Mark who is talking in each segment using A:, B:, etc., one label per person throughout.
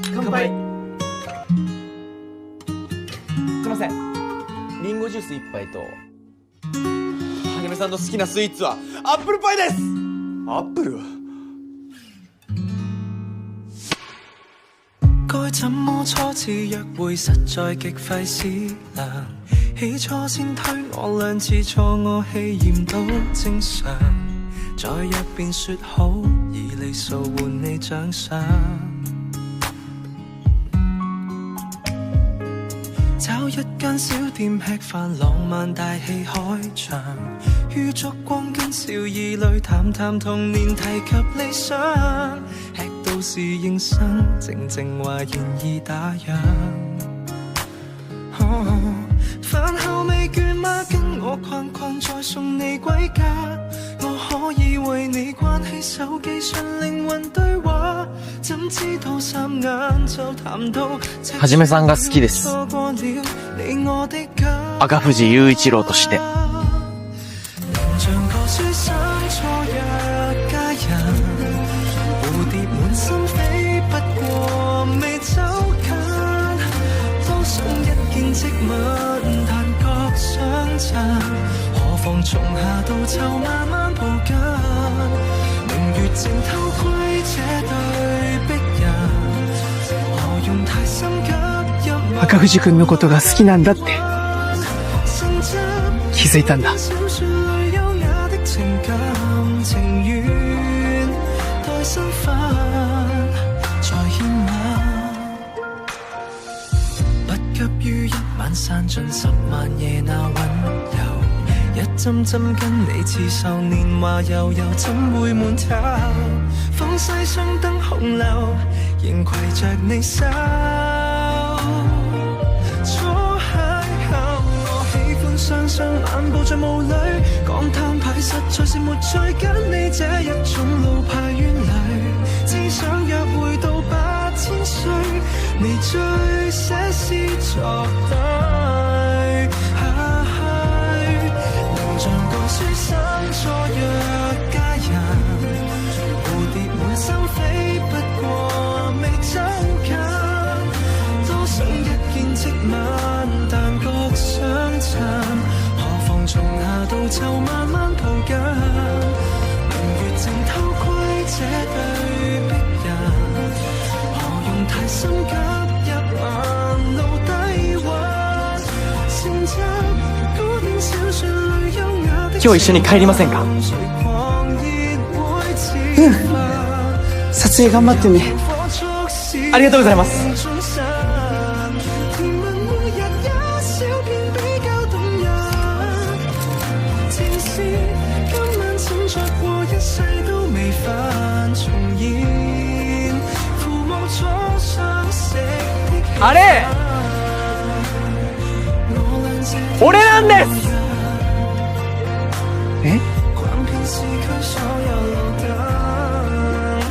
A: 乾杯。すいません、リンゴジュース1杯と、はじめさんの好きなスイーツはアップルパイです。
B: アップル？
C: 該怎麼初次約會實在極費思量，起初先推我兩次錯，我氣焰都正常，再約便說好，以里數換你獎賞，找一間小店吃飯，浪漫大戲開場，於燭光跟笑意裏談談童年，提及理想，吃到侍應生，靜靜話言意打烊。飯後未倦嗎？跟我逛逛再送你歸家，我可以為你關起手機純靈魂對話，怎知道霎眼就談到
D: はじめさんが好きです。赤藤雄一郎として。
C: 何妨從夏到秋慢慢抱緊，明月正偷窺這對璧人，何用太心急入
E: 赤藤君のことが好きなんだって気づいたんだ。
C: 急於一晚散盡10萬夜那溫柔，一針針跟你刺繡，年華悠悠怎會悶透？風西雙燈紅樓，仍攜着你手。初邂逅，我喜歡雙雙漫步在霧裏，講攤牌實在是沒趣，跟你這一種老派冤侶，只想約會到8000歲，你最寫詩作對，能像個書生初約佳人，蝴蝶滿心飛，不過未走近，多想一見即吻，但覺相襯，何妨從夏到秋慢慢抱緊，明月正偷窺這對璧人，何用太心急入晚路低溫，成集古典小說裏優雅的
D: 今日一緒に帰りませんか？
E: 撮影頑張ってね。
D: ありがとうございます。あれ俺なんです。
E: え？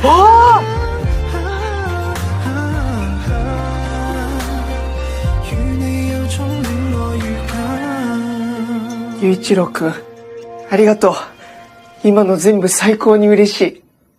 D: ああ！
E: 雄一郎くん、ありがとう。今の全部最高に嬉しい。